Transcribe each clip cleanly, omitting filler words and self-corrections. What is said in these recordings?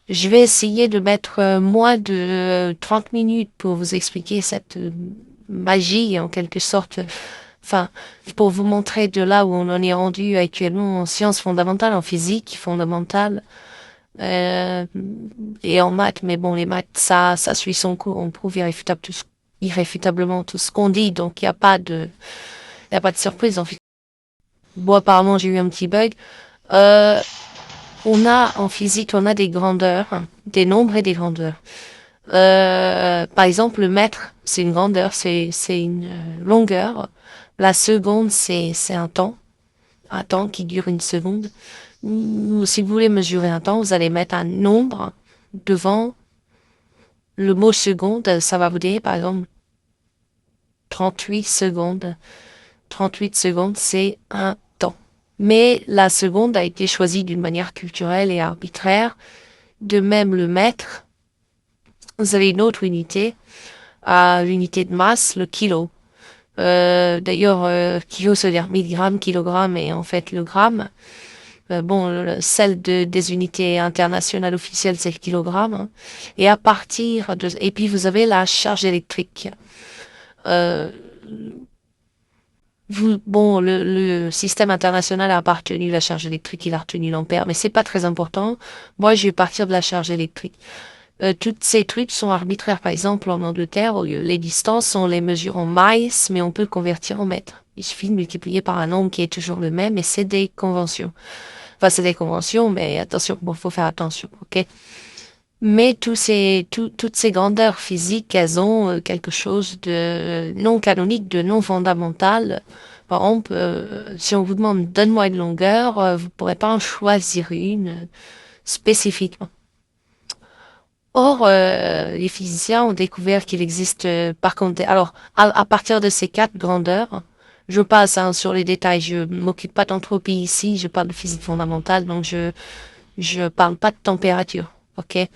Je vais essayer de mettre moins de 30 minutes pour vous expliquer cette magie en quelque sorte. Enfin, pour vous montrer de là où on en est rendu actuellement en sciences fondamentales, en physique fondamentale euh, et en maths. Mais bon, les maths, ça suit son cours. On prouve irréfutablement tout ce qu'on dit. Donc, il y a pas de surprise en fait. Bon, apparemment, j'ai eu un petit bug. Euh, en physique, on a des grandeurs, des nombres et des grandeurs. Par exemple, le mètre, c'est une grandeur, c'est une longueur. La seconde, c'est un temps qui dure une seconde. Si vous voulez mesurer un temps, vous allez mettre un nombre devant le mot seconde. Ça va vous dire, par exemple, 38 secondes. 38 secondes, c'est un temps. Mais la seconde a été choisie d'une manière culturelle et arbitraire. De même, le mètre, vous avez une autre unité, l'unité de masse, le kilo. D'ailleurs, kilo, ça veut dire milligramme, kilogramme, et en fait le gramme. Celle des unités internationales officielles, c'est le kilogramme. Hein. Et à partir de, et puis vous avez la charge électrique. Euh, le système international a pas retenu la charge électrique, il a retenu l'ampère, mais c'est pas très important. Moi, je vais partir de la charge électrique. Toutes ces trucs sont arbitraires. Par exemple, en Angleterre, les distances, on les mesure en miles, mais on peut le convertir en mètres. Il suffit de multiplier par un nombre qui est toujours le même, et c'est des conventions. Enfin, c'est des conventions, mais attention, bon, faut faire attention, ok? Mais toutes ces grandeurs physiques, elles ont quelque chose de non canonique, de non fondamental. Par exemple, si on vous demande donne-moi une longueur, vous pourrez pas en choisir une spécifiquement. Or, les physiciens ont découvert qu'il existe, par contre, alors, à partir de ces quatre grandeurs, je passe hein, sur les détails, je m'occupe pas d'entropie ici, je parle de physique fondamentale, donc je parle pas de température, ok?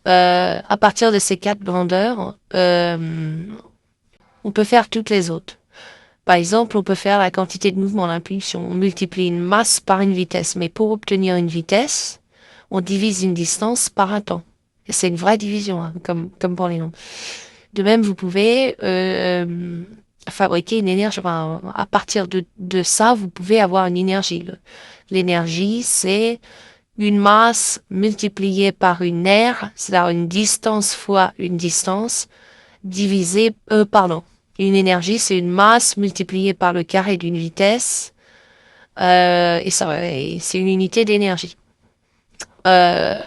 À partir de ces quatre grandeurs, on peut faire toutes les autres. Par exemple, on peut faire la quantité de mouvement, l'impulsion. On multiplie une masse par une vitesse, mais pour obtenir une vitesse, on divise une distance par un temps. C'est une vraie division, hein, comme pour les nombres. De même, vous pouvez fabriquer une énergie. Enfin, à partir de ça, vous pouvez avoir une énergie. L'énergie, c'est une masse multipliée par une aire, c'est-à-dire une distance fois une distance, une énergie, c'est une masse multipliée par le carré d'une vitesse, et c'est une unité d'énergie. Euh,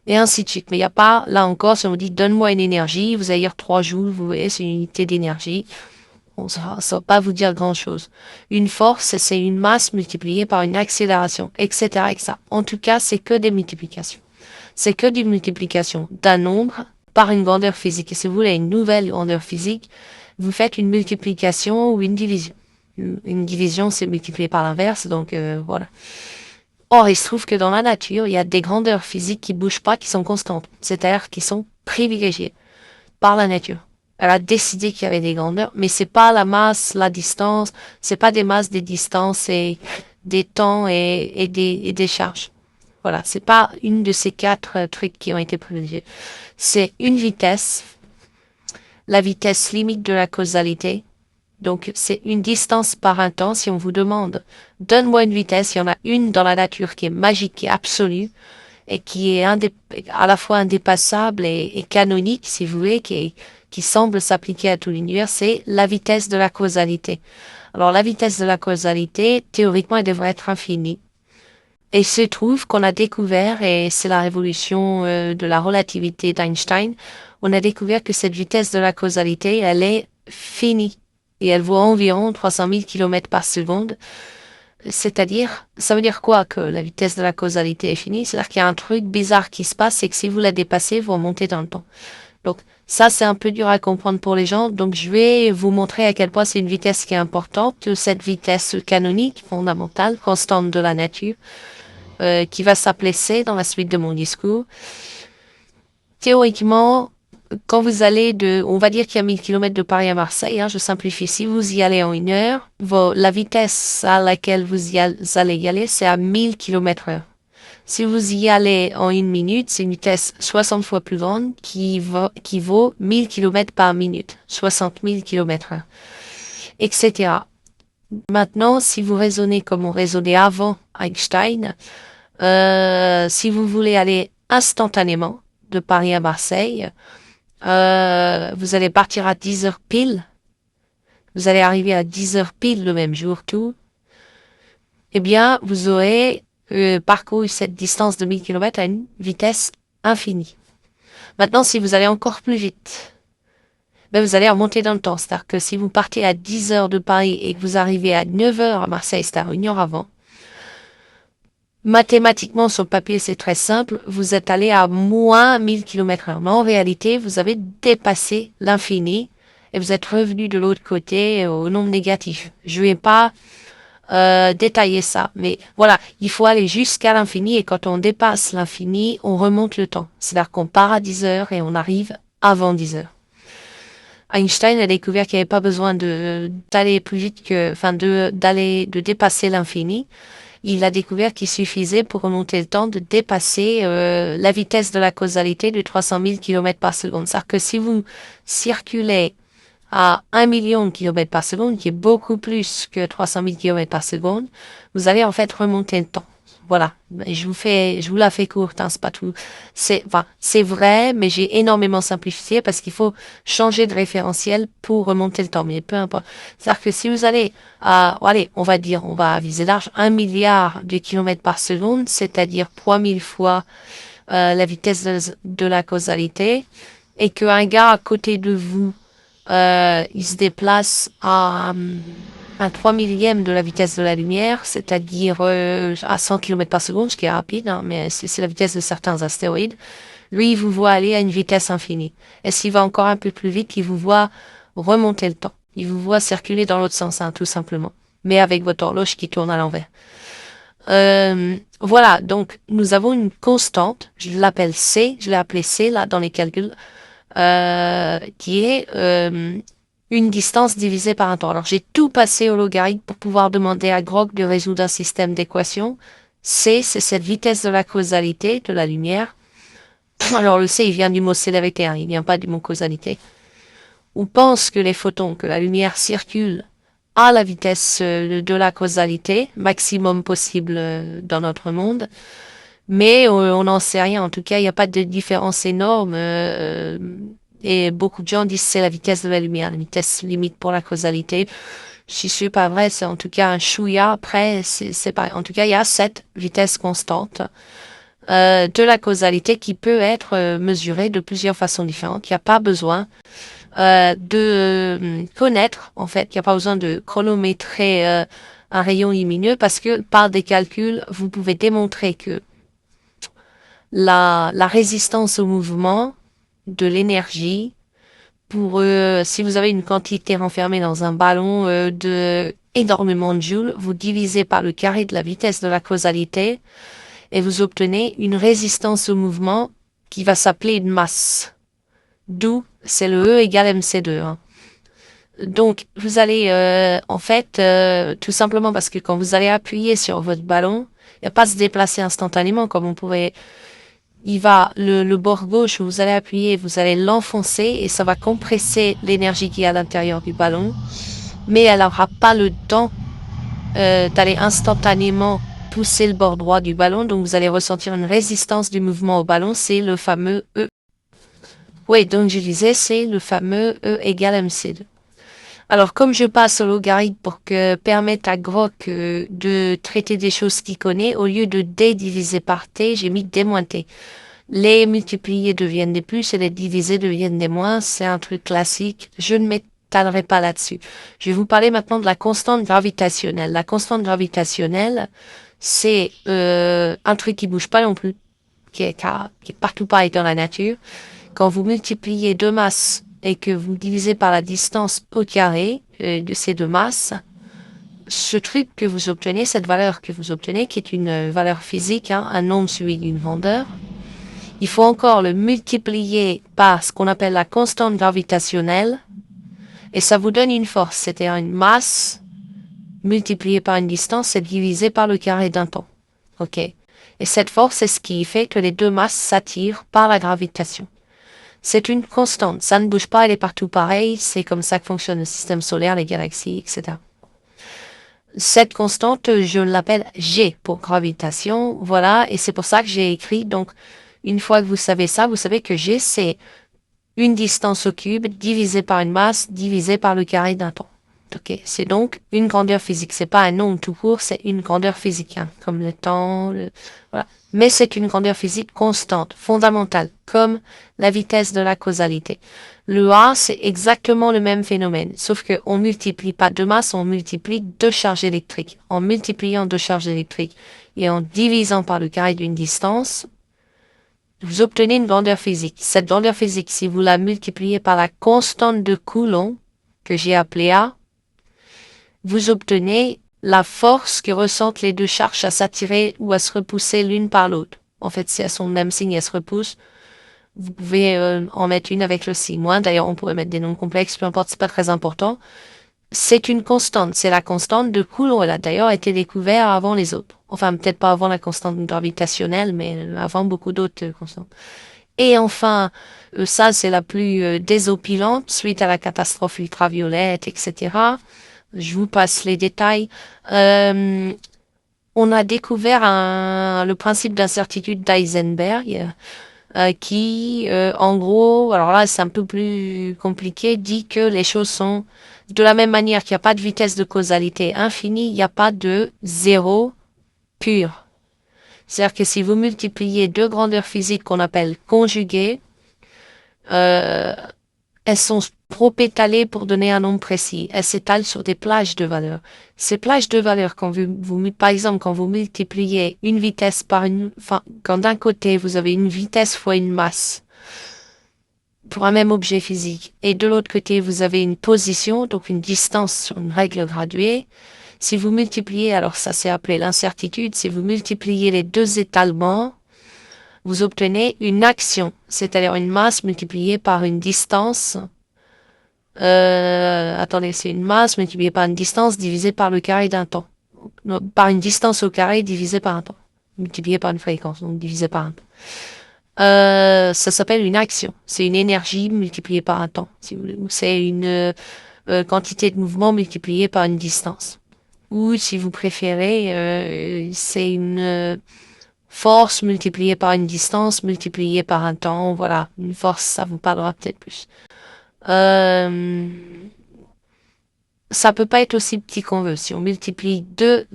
et ainsi de suite. Mais il n'y a pas, là encore, si on vous dit donne-moi une énergie, vous allez dire 3 joules, vous voyez, c'est une unité d'énergie. Bon, ça va pas vous dire grand-chose. Une force, c'est une masse multipliée par une accélération, etc., etc. En tout cas, c'est que des multiplications. C'est que des multiplications d'un nombre par une grandeur physique. Et si vous voulez une nouvelle grandeur physique, vous faites une multiplication ou une division. Une division, c'est multiplié par l'inverse, donc voilà. Or, il se trouve que dans la nature, il y a des grandeurs physiques qui bougent pas, qui sont constantes, c'est-à-dire qui sont privilégiées par la nature. Elle a décidé qu'il y avait des grandeurs, mais c'est pas la masse, la distance, c'est pas des masses, des distances et des temps et des charges. Voilà, c'est pas une de ces quatre trucs qui ont été privilégiés. C'est une vitesse, la vitesse limite de la causalité. Donc, c'est une distance par un temps. Si on vous demande, donne-moi une vitesse, il y en a une dans la nature qui est magique, qui est absolue, et qui est à la fois indépassable et canonique, si vous voulez, qui semble s'appliquer à tout l'univers, c'est la vitesse de la causalité. Alors, la vitesse de la causalité, théoriquement, elle devrait être infinie. Et il se trouve qu'on a découvert, et c'est la révolution de la relativité d'Einstein, on a découvert que cette vitesse de la causalité, elle est finie. Et elle vaut environ 300 000 km par seconde. C'est-à-dire, ça veut dire quoi que la vitesse de la causalité est finie? C'est-à-dire qu'il y a un truc bizarre qui se passe, c'est que si vous la dépassez, vous remontez dans le temps. Donc, ça, c'est un peu dur à comprendre pour les gens. Donc, je vais vous montrer à quel point c'est une vitesse qui est importante, cette vitesse canonique, fondamentale, constante de la nature, qui va s'appeler C dans la suite de mon discours. Théoriquement, quand vous allez on va dire qu'il y a 1000 km de Paris à Marseille, hein, je simplifie, si vous y allez en une heure, la vitesse à laquelle allez y aller, c'est à 1000 km/h. Si vous y allez en 1 minute, c'est une vitesse 60 fois plus grande qui vaut 1000 km par minute, 60 000 km/h, etc. Maintenant, si vous raisonnez comme on raisonnait avant Einstein, si vous voulez aller instantanément de Paris à Marseille, vous allez partir à 10 heures pile. Vous allez arriver à 10 heures pile le même jour, tout. Eh bien, vous aurez parcouru cette distance de 1000 km à une vitesse infinie. Maintenant, si vous allez encore plus vite, ben vous allez remonter dans le temps. C'est-à-dire que si vous partez à 10 heures de Paris et que vous arrivez à 9 heures à Marseille, c'est-à-dire 1 heure avant, mathématiquement, sur le papier, c'est très simple. Vous êtes allé à moins 1000 km/h. Mais en réalité, vous avez dépassé l'infini et vous êtes revenu de l'autre côté au nombre négatif. Je vais pas détailler ça, mais voilà, il faut aller jusqu'à l'infini et quand on dépasse l'infini, on remonte le temps. C'est-à-dire qu'on part à 10 heures et on arrive avant 10 heures. Einstein a découvert qu'il n'y avait pas besoin d'aller plus vite de dépasser l'infini. Il a découvert qu'il suffisait pour remonter le temps de dépasser la vitesse de la causalité de 300 000 km par seconde. C'est-à-dire que si vous circulez à 1 million de kilomètres par seconde, qui est beaucoup plus que 300 000 km par seconde, vous allez en fait remonter le temps. Voilà. Je vous la fais courte, hein, c'est pas tout. C'est vrai, mais j'ai énormément simplifié parce qu'il faut changer de référentiel pour remonter le temps, mais peu importe. C'est-à-dire que si vous allez allez, on va viser large, 1 milliard de kilomètres par seconde, c'est-à-dire 3000 fois, la vitesse de la causalité, et qu'un gars à côté de vous, il se déplace à un 3 millième de la vitesse de la lumière, c'est-à-dire à 100 km par seconde, ce qui est rapide, hein, mais c'est la vitesse de certains astéroïdes. Lui, il vous voit aller à une vitesse infinie. Et s'il va encore un peu plus vite, il vous voit remonter le temps. Il vous voit circuler dans l'autre sens, hein, tout simplement. Mais avec votre horloge qui tourne à l'envers. Voilà, donc nous avons une constante, je l'appelle C, je l'ai appelée C là dans les calculs, qui est une distance divisée par un temps. Alors j'ai tout passé au logarithme pour pouvoir demander à Grok de résoudre un système d'équations. C, c'est cette vitesse de la causalité de la lumière. Alors le C, il vient du mot célérité, hein, il vient pas du mot causalité. On pense que les photons, que la lumière circule à la vitesse de la causalité, maximum possible dans notre monde. Mais on n'en sait rien. En tout cas, il n'y a pas de différence énorme. Et beaucoup de gens disent que c'est la vitesse de la lumière, la vitesse limite pour la causalité. Si c'est pas vrai, c'est en tout cas un chouïa. Après, c'est pas. En tout cas, il y a cette vitesse constante de la causalité qui peut être mesurée de plusieurs façons différentes. Il n'y a pas besoin de connaître, en fait, il n'y a pas besoin de chronométrer un rayon lumineux parce que par des calculs, vous pouvez démontrer que la résistance au mouvement de l'énergie pour si vous avez une quantité renfermée dans un ballon de énormément de joules, vous divisez par le carré de la vitesse de la causalité et vous obtenez une résistance au mouvement qui va s'appeler une masse. D'où c'est le E égale mc2. Hein. Donc vous allez en fait tout simplement parce que quand vous allez appuyer sur votre ballon, il va pas se déplacer instantanément comme on pourrait. Il va le bord gauche où vous allez appuyer, vous allez l'enfoncer et ça va compresser l'énergie qui est à l'intérieur du ballon, mais elle n'aura pas le temps d'aller instantanément pousser le bord droit du ballon, donc vous allez ressentir une résistance du mouvement au ballon, c'est le fameux E. Oui, donc je disais, c'est le fameux E égale mc2. Alors, comme je passe au logarithme pour permettre à Grok de traiter des choses qu'il connaît, au lieu de D divisé par T, j'ai mis D moins T. Les multipliés deviennent des plus et les divisés deviennent des moins. C'est un truc classique. Je ne m'étalerai pas là-dessus. Je vais vous parler maintenant de la constante gravitationnelle. La constante gravitationnelle, c'est un truc qui bouge pas non plus, qui est partout pareil dans la nature. Quand vous multipliez deux masses et que vous divisez par la distance au carré de ces deux masses, ce truc que vous obtenez, cette valeur que vous obtenez, qui est une valeur physique, hein, un nombre suivi d'une grandeur, il faut encore le multiplier par ce qu'on appelle la constante gravitationnelle, et ça vous donne une force, c'est-à-dire une masse multipliée par une distance et divisée par le carré d'un temps. Ok. Et cette force, c'est ce qui fait que les deux masses s'attirent par la gravitation. C'est une constante. Ça ne bouge pas, elle est partout pareil. C'est comme ça que fonctionne le système solaire, les galaxies, etc. Cette constante, je l'appelle G pour gravitation. Voilà. Et c'est pour ça que j'ai écrit. Donc, une fois que vous savez ça, vous savez que G, c'est une distance au cube divisée par une masse divisée par le carré d'un temps. Ok, c'est donc une grandeur physique. C'est pas un nombre tout court, c'est une grandeur physique, hein, comme le temps, voilà. Mais c'est une grandeur physique constante, fondamentale, comme la vitesse de la causalité. Le A, c'est exactement le même phénomène, sauf que on multiplie pas deux masses, on multiplie deux charges électriques. En multipliant deux charges électriques et en divisant par le carré d'une distance, vous obtenez une grandeur physique. Cette grandeur physique, si vous la multipliez par la constante de Coulomb, que j'ai appelée A, vous obtenez la force que ressentent les deux charges à s'attirer ou à se repousser l'une par l'autre. En fait, si elles sont le même signe, elles se repoussent. Vous pouvez en mettre une avec le signe moins. D'ailleurs, on pourrait mettre des noms complexes, peu importe, c'est pas très important. C'est une constante. C'est la constante de Coulomb. Elle a d'ailleurs été découverte avant les autres. Enfin, peut-être pas avant la constante gravitationnelle, mais avant beaucoup d'autres constantes. Et enfin, ça, c'est la plus désopilante suite à la catastrophe ultraviolette, etc. Je vous passe les détails. On a découvert le principe d'incertitude d'Heisenberg, qui, en gros, alors là, c'est un peu plus compliqué, dit que les choses sont de la même manière qu'il n'y a pas de vitesse de causalité infinie, il n'y a pas de zéro pur. C'est-à-dire que si vous multipliez deux grandeurs physiques qu'on appelle conjuguées, elles sont propétalées pour donner un nombre précis. Elles s'étalent sur des plages de valeurs. Ces plages de valeurs, par exemple, quand vous multipliez une vitesse par quand d'un côté vous avez une vitesse fois une masse pour un même objet physique, et de l'autre côté vous avez une position, donc une distance sur une règle graduée, si vous multipliez, alors ça c'est appelé l'incertitude, si vous multipliez les deux étalements, vous obtenez une action, c'est-à-dire une masse multipliée par une distance. Attendez, c'est une masse multipliée par une distance divisée par le carré d'un temps. Non, par une distance au carré divisée par un temps. Multipliée par une fréquence, donc divisée par un temps. Ça s'appelle une action. C'est une énergie multipliée par un temps, si vous voulez. C'est une quantité de mouvement multipliée par une distance. Ou, si vous préférez, c'est une force multipliée par une distance multipliée par un temps. Voilà, une force, ça vous parlera peut-être plus. Ça peut pas être aussi petit qu'on veut. Si on multiplie deux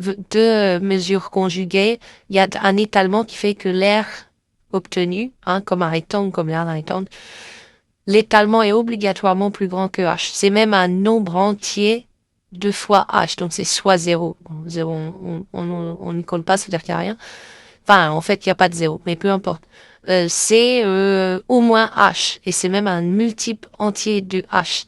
mesures conjuguées, il y a un étalement qui fait que l'air obtenu, comme un rectangle, comme l'air d'un rectangle, l'étalement est obligatoirement plus grand que h. C'est même un nombre entier 2 fois h, donc c'est soit 0. Bon, 0, on n'y colle pas, c'est-à-dire qu'il n'y a rien. Enfin, en fait, il n'y a pas de 0, mais peu importe. C'est au moins h, et c'est même un multiple entier de h.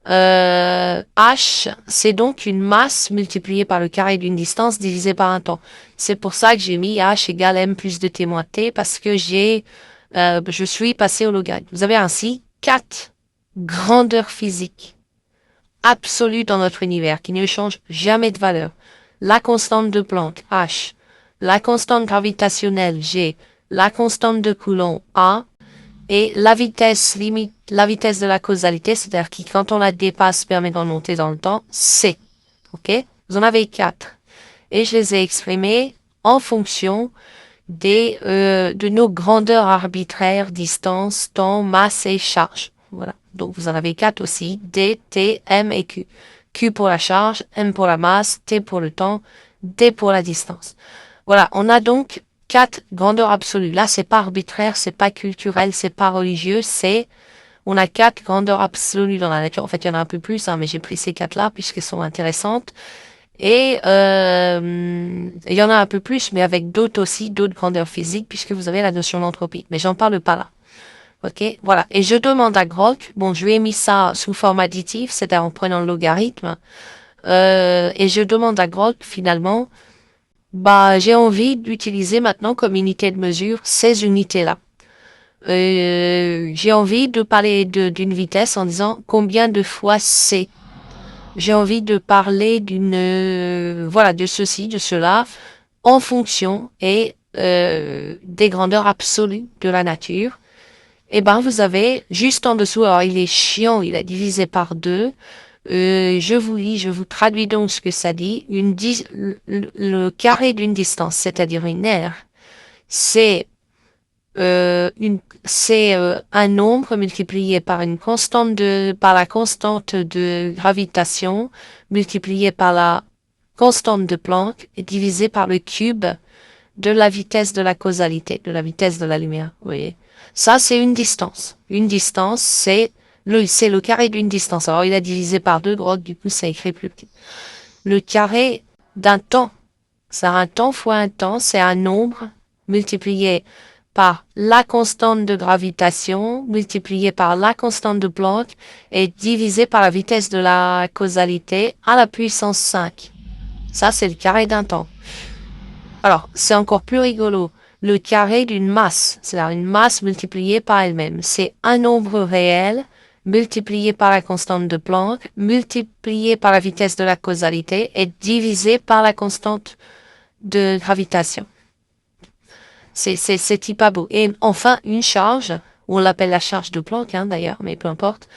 H, c'est donc une masse multipliée par le carré d'une distance divisée par un temps. C'est pour ça que j'ai mis H égale M plus de T moins T, parce que je suis passé au logarithme. Vous avez ainsi 4 grandeurs physiques absolues dans notre univers qui ne changent jamais de valeur. La constante de Planck, H, la constante gravitationnelle, G, la constante de Coulomb, A, et la vitesse limite, la vitesse de la causalité, c'est-à-dire qui, quand on la dépasse, permet d'en monter dans le temps, C. Ok? Vous en avez 4. Et je les ai exprimés en fonction de nos grandeurs arbitraires, distance, temps, masse et charge. Voilà. Donc, vous en avez 4 aussi. D, T, M et Q. Q pour la charge, M pour la masse, T pour le temps, D pour la distance. Voilà. On a donc 4 grandeurs absolues. Là, c'est pas arbitraire, c'est pas culturel, c'est pas religieux, on a 4 grandeurs absolues dans la nature. En fait, il y en a un peu plus, mais j'ai pris ces 4-là puisqu'elles sont intéressantes. Et il y en a un peu plus, mais avec d'autres aussi, d'autres grandeurs physiques, puisque vous avez la notion d'entropie. Mais j'en parle pas là. Ok, voilà. Et je demande à Grok, bon, je lui ai mis ça sous forme additive, c'est-à-dire en prenant le logarithme. Et je demande à Grok, finalement, j'ai envie d'utiliser maintenant comme unité de mesure ces unités-là. J'ai envie de parler d'une vitesse en disant combien de fois c. J'ai envie de parler de ceci, de cela, en fonction, et des grandeurs absolues de la nature, et ben vous avez juste en dessous, alors il est chiant, il est divisé par deux. Je vous traduis donc ce que ça dit. Le carré d'une distance, c'est-à-dire une aire, c'est un nombre multiplié par par la constante de gravitation multiplié par la constante de Planck et divisé par le cube de la vitesse de la causalité, de la vitesse de la lumière. Vous voyez, ça c'est une distance. Une distance, c'est le carré d'une distance. Alors il a divisé par deux, donc du coup ça écrit plus petit. Le carré d'un temps, c'est un temps fois un temps, c'est un nombre multiplié par la constante de gravitation multiplié par la constante de Planck et divisé par la vitesse de la causalité à la puissance 5. Ça, c'est le carré d'un temps. Alors, c'est encore plus rigolo. Le carré d'une masse, c'est-à-dire une masse multipliée par elle-même. C'est un nombre réel multiplié par la constante de Planck, multiplié par la vitesse de la causalité et divisé par la constante de gravitation. C'est type beau. Et enfin, une charge, on l'appelle la charge de Planck, hein, d'ailleurs, mais peu importe.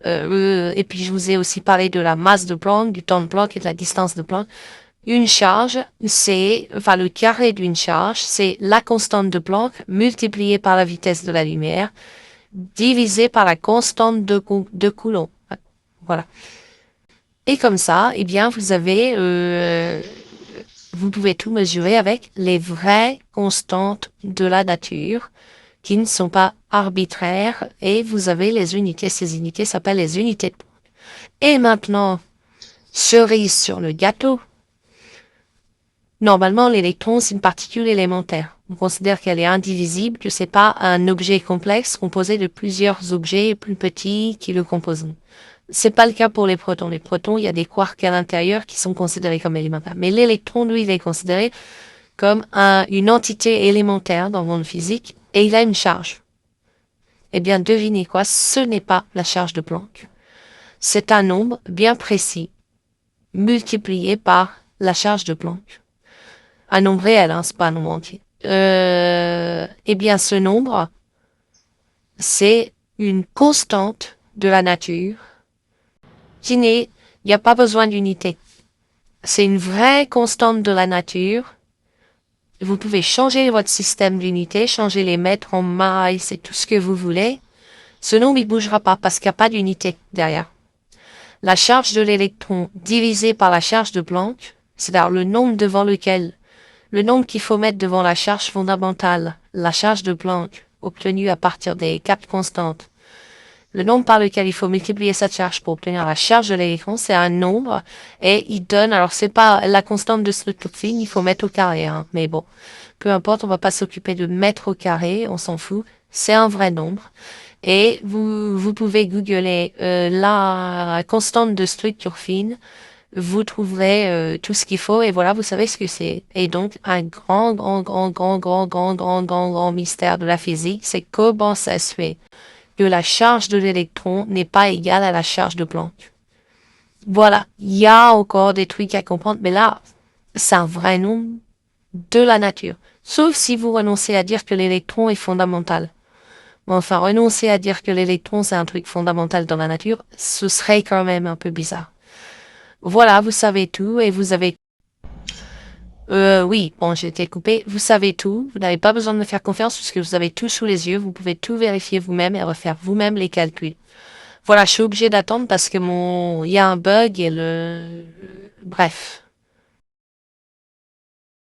Et puis, je vous ai aussi parlé de la masse de Planck, du temps de Planck et de la distance de Planck. Une charge, enfin, le carré d'une charge, c'est la constante de Planck multipliée par la vitesse de la lumière, divisée par la constante de Coulomb. Voilà. Et comme ça, eh bien, vous pouvez tout mesurer avec les vraies constantes de la nature qui ne sont pas arbitraires et vous avez les unités. Ces unités s'appellent les unités de Planck. Et maintenant, cerise sur le gâteau. Normalement, l'électron, c'est une particule élémentaire. On considère qu'elle est indivisible, que c'est pas un objet complexe composé de plusieurs objets plus petits qui le composent. C'est pas le cas pour les protons. Les protons, il y a des quarks à l'intérieur qui sont considérés comme élémentaires. Mais l'électron, lui, il est considéré comme une entité élémentaire dans le monde physique et il a une charge. Eh bien, devinez quoi, ce n'est pas la charge de Planck. C'est un nombre bien précis multiplié par la charge de Planck. Un nombre réel, hein, c'est pas un nombre entier. Eh bien, ce nombre, c'est une constante de la nature il n'y a pas besoin d'unité. C'est une vraie constante de la nature. Vous pouvez changer votre système d'unité, changer les mètres en mailles, c'est tout ce que vous voulez. Ce nombre, il bougera pas parce qu'il n'y a pas d'unité derrière. La charge de l'électron divisée par la charge de Planck, c'est-à-dire le nombre qu'il faut mettre devant la charge fondamentale, la charge de Planck, obtenue à partir des quatre constantes. Le nombre par lequel il faut multiplier cette charge pour obtenir la charge de l'électron, c'est un nombre, et il donne, alors c'est pas la constante de Srutkopfin, il faut mettre au carré, hein, mais bon, peu importe, on va pas s'occuper de mettre au carré, on s'en fout, c'est un vrai nombre. Et vous pouvez googler la constante de Srutkopfin, vous trouverez tout ce qu'il faut, et voilà, vous savez ce que c'est. Et donc, un grand mystère de la physique, c'est comment ça se fait que la charge de l'électron n'est pas égale à la charge de Planck. Voilà, il y a encore des trucs à comprendre, mais là, c'est un vrai nombre de la nature. Sauf si vous renoncez à dire que l'électron est fondamental. Mais enfin, renoncer à dire que l'électron c'est un truc fondamental dans la nature, ce serait quand même un peu bizarre. Voilà, vous savez tout et vous avez oui, bon, j'ai été coupé. Vous savez tout. Vous n'avez pas besoin de me faire confiance parce que vous avez tout sous les yeux. Vous pouvez tout vérifier vous-même et refaire vous-même les calculs. Voilà, je suis obligée d'attendre parce que il y a un bug et bref.